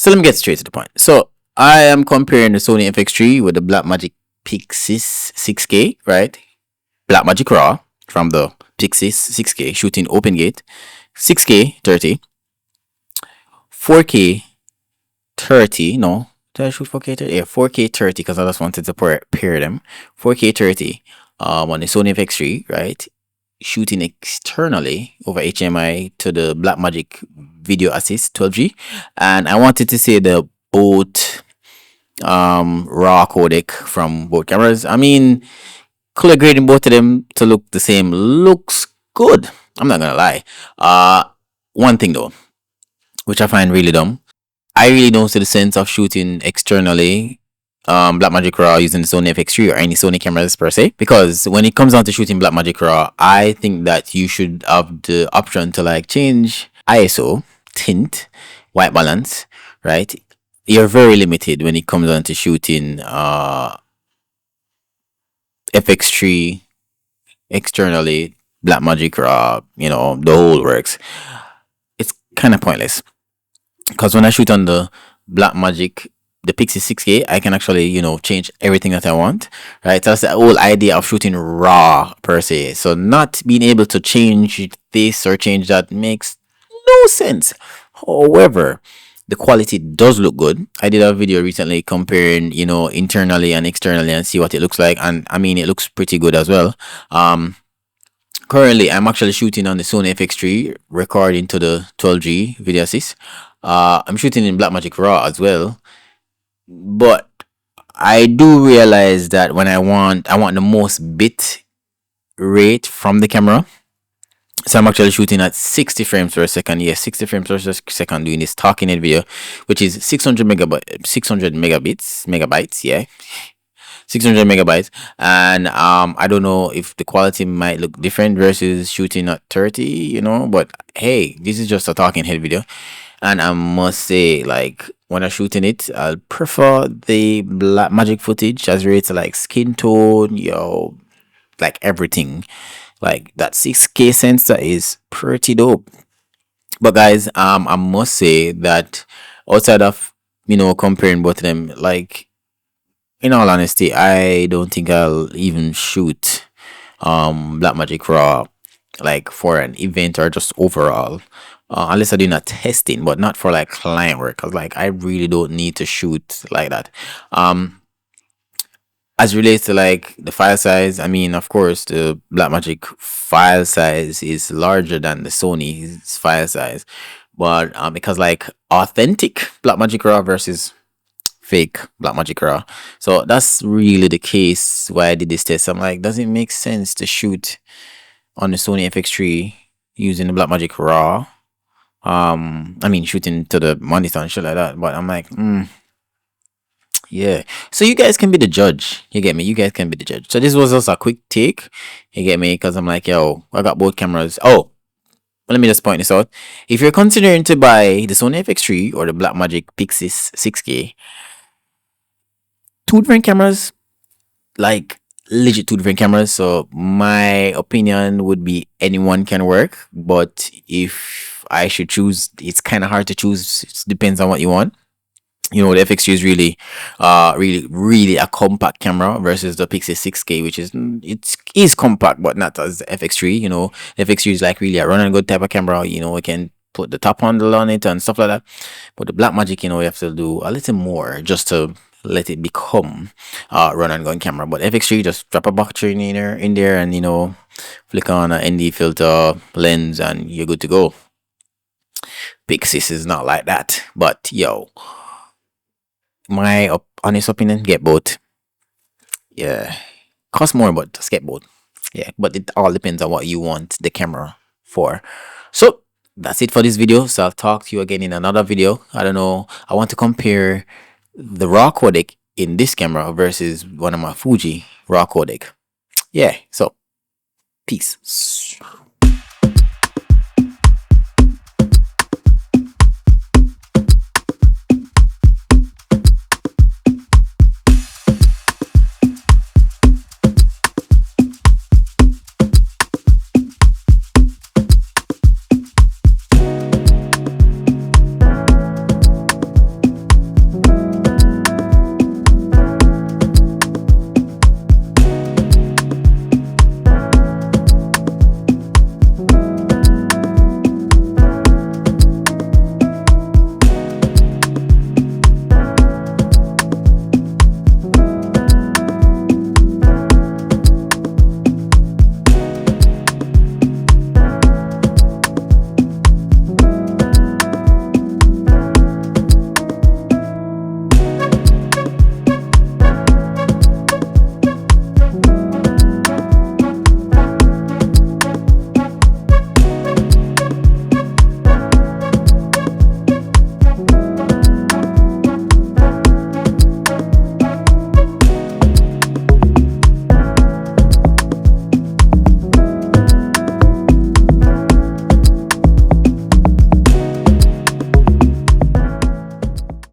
So let me get straight to the point. So I am comparing the Sony FX3 with the Blackmagic PYXIS 6K, right? Blackmagic RAW from the PYXIS 6K shooting open gate, 6K 30, 4K 30. No, did I shoot 4K 30? Yeah, 4K 30 because I just wanted to pair them. 4K 30 on the Sony FX3, right? Shooting externally over HDMI to the Blackmagic Video Assist 12G, and I wanted to say the both raw codec from both cameras. I mean, color grading both of them to look the same looks good. I'm not gonna lie. One thing though, which I find really dumb, I really don't see the sense of shooting externally Blackmagic RAW using the Sony FX3 or any Sony cameras per se, because when it comes down to shooting Blackmagic RAW, I think that you should have the option to like change ISO, tint, white balance, right? You're very limited when it comes down to shooting FX3 externally Blackmagic RAW, you know, the whole works. It's kind of pointless because when I shoot on the Blackmagic, the PYXIS 6K, I can actually, you know, change everything that I want, right? That's the whole idea of shooting raw per se. So not being able to change this or change that makes no sense. However, the quality does look good. I did a video recently comparing, you know, internally and externally and see what it looks like, and I mean it looks pretty good as well. Currently I'm actually shooting on the Sony FX3, recording to the 12G video assist. I'm shooting in Blackmagic RAW as well, but I do realize that when I want the most bit rate from the camera. So I'm actually shooting at 60 frames per second. Yes, 60 frames per second doing this talking head video, which is 600 megabytes. Yeah, 600 megabytes. And I don't know if the quality might look different versus shooting at 30, you know, but hey, this is just a talking head video. And I must say, like, when I'm shooting it, I'll prefer the Blackmagic footage as rates like skin tone, yo, like everything. Like that 6K sensor is pretty dope. But guys, I must say that outside of, you know, comparing both of them, like, in all honesty, I don't think I'll even shoot Blackmagic RAW like for an event or just overall. Unless I do not testing, but not for like client work, because like I really don't need to shoot like that. As relates to like the file size, I mean, of course, the Blackmagic file size is larger than the Sony's file size, but because like authentic Blackmagic RAW versus fake Blackmagic RAW, so that's really the case why I did this test. I'm like, does it make sense to shoot on the Sony FX3 using the Blackmagic RAW? I mean, shooting to the monitor and shit like that, but I'm like, yeah. So you guys can be the judge. You get me? You guys can be the judge. So this was just a quick take. You get me? Because I'm like, yo, I got both cameras. Oh, let me just point this out. If you're considering to buy the Sony FX3 or the Blackmagic PYXIS 6K, two different cameras, like legit two different cameras. So my opinion would be anyone can work, but if I should choose, it's kind of hard to choose. It depends on what you want. You know, the FX3 is really a compact camera versus the PYXIS 6K, which is compact but not as FX3. You know, the FX3 is like really a run and gun type of camera. You know, we can put the top handle on it and stuff like that. But the Blackmagic, you know, you have to do a little more just to let it become a run and gun camera. But FX3, just drop a battery in there and, you know, flick on an ND filter, lens, and you're good to go. PYXIS is not like that, but yo, my honest opinion, get both. Yeah, cost more, but just get both. Yeah, but it all depends on what you want the camera for. So that's it for this video. So I'll talk to you again in another video. I don't know, I want to compare the raw codec in this camera versus one of my Fuji raw codec. Yeah, so peace.